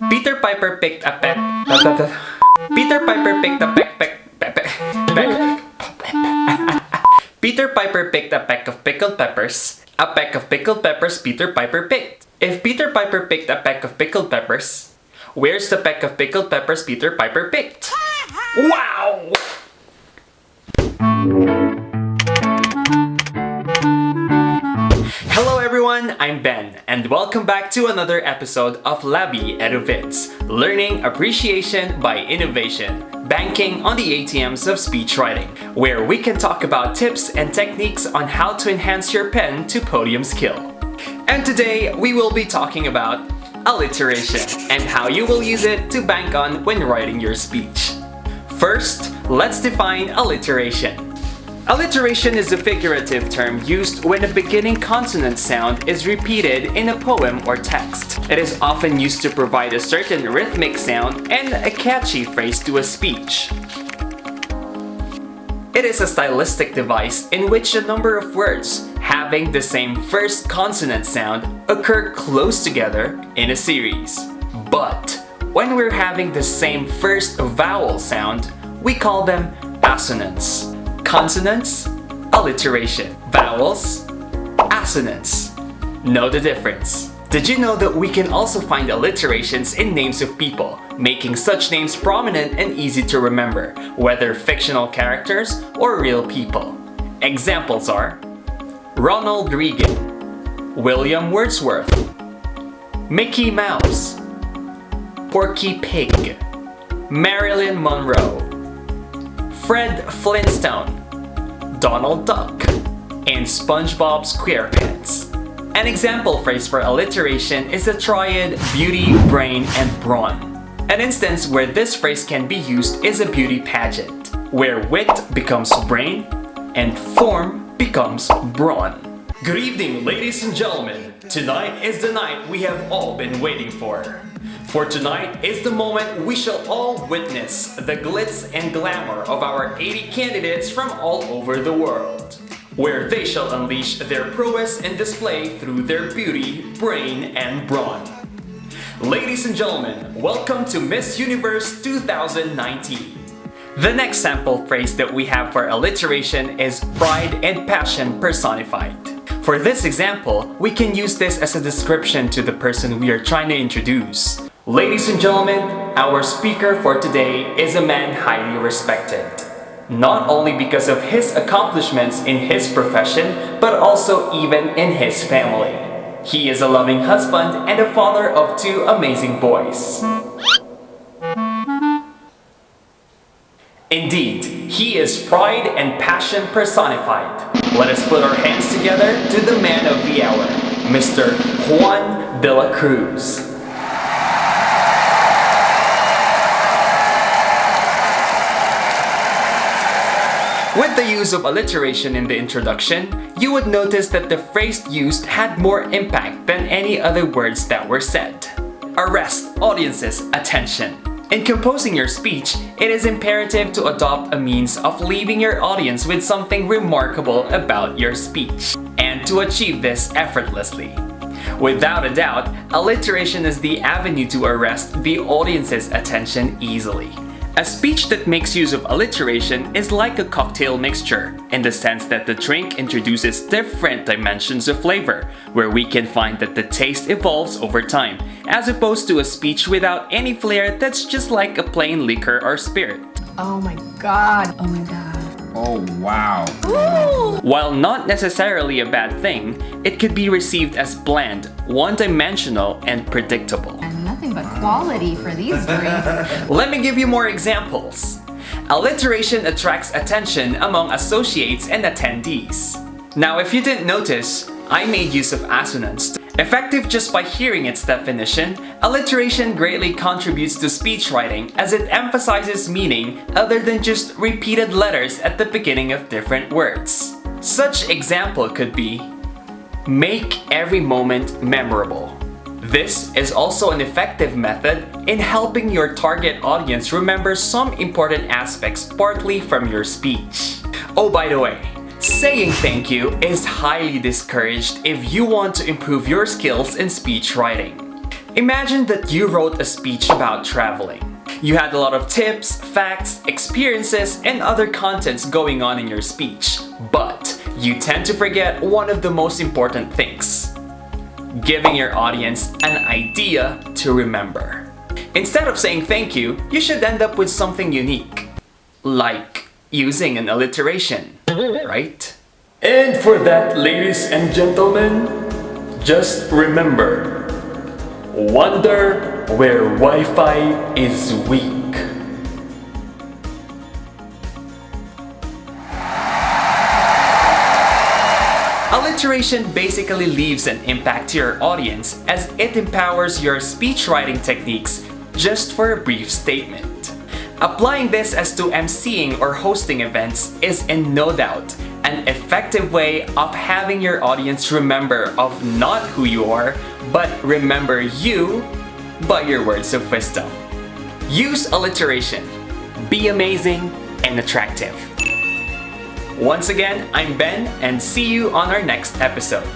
Peter Piper picked a peck. Peter Piper picked a peck. Peter Piper picked a peck of pickled peppers. A peck of pickled peppers Peter Piper picked. If Peter Piper picked a peck of pickled peppers, where's the peck of pickled peppers Peter Piper picked? Wow! Hello everyone, I'm Ben, and welcome back to another episode of LABI EduVids, Learning Appreciation by Innovation, banking on the ATMs of speech writing, where we can talk about tips and techniques on how to enhance your pen to podium skill. And today, we will be talking about alliteration and how you will use it to bank on when writing your speech. First, let's define alliteration. Alliteration is a figurative term used when a beginning consonant sound is repeated in a poem or text. It is often used to provide a certain rhythmic sound and a catchy phrase to a speech. It is a stylistic device in which a number of words having the same first consonant sound occur close together in a series. But when we're having the same first vowel sound, we call them assonants. Consonants, alliteration. Vowels, assonants. Know the difference. Did you know that we can also find alliterations in names of people, making such names prominent and easy to remember, whether fictional characters or real people? Examples are Ronald Reagan, William Wordsworth, Mickey Mouse, Porky Pig, Marilyn Monroe, Fred Flintstone, Donald Duck, and SpongeBob SquarePants. An example phrase for alliteration is the triad beauty, brain, and brawn. An instance where this phrase can be used is a beauty pageant, where wit becomes brain and form becomes brawn. Good evening, ladies and gentlemen. Tonight is the night we have all been waiting for. For tonight is the moment we shall all witness the glitz and glamour of our 80 candidates from all over the world, where they shall unleash their prowess and display through their beauty, brain, and brawn. Ladies and gentlemen, welcome to Miss Universe 2019. The next sample phrase that we have for alliteration is pride and passion personified. For this example, we can use this as a description to the person we are trying to introduce. Ladies and gentlemen, our speaker for today is a man highly respected. Not only because of his accomplishments in his profession, but also even in his family. He is a loving husband and a father of 2 amazing boys. Indeed, he is pride and passion personified. Let us put our hands together to the man of the hour, Mr. Juan de la Cruz. With the use of alliteration in the introduction, you would notice that the phrase used had more impact than any other words that were said. Arrest audience's attention. In composing your speech, it is imperative to adopt a means of leaving your audience with something remarkable about your speech, and to achieve this effortlessly. Without a doubt, alliteration is the avenue to arrest the audience's attention easily. A speech that makes use of alliteration is like a cocktail mixture, in the sense that the drink introduces different dimensions of flavor, where we can find that the taste evolves over time, as opposed to a speech without any flair that's just like a plain liquor or spirit. Oh my god. Oh my god. Oh wow. Ooh. While not necessarily a bad thing, it could be received as bland, one-dimensional, and predictable. And nothing but quality for these drinks. Let me give you more examples. Alliteration attracts attention among associates and attendees. Now, if you didn't notice, I made use of assonants. Effective just by hearing its definition, alliteration greatly contributes to speech writing as it emphasizes meaning other than just repeated letters at the beginning of different words. Such example could be, make every moment memorable. This is also an effective method in helping your target audience remember some important aspects partly from your speech. Oh, by the way, saying thank you is highly discouraged if you want to improve your skills in speech writing. Imagine that you wrote a speech about traveling. You had a lot of tips, facts, experiences, and other contents going on in your speech, but you tend to forget one of the most important things: giving your audience an idea to remember. Instead of saying thank you, you should end up with something unique, like using an alliteration, right? And for that, ladies and gentlemen, just remember, wonder where Wi-Fi is weak. Alliteration basically leaves an impact to your audience as it empowers your speech writing techniques just for a brief statement. Applying this as to emceeing or hosting events is in no doubt an effective way of having your audience remember of not who you are, but remember you by your words of wisdom. Use alliteration. Be amazing and attractive. Once again, I'm Ben, and see you on our next episode.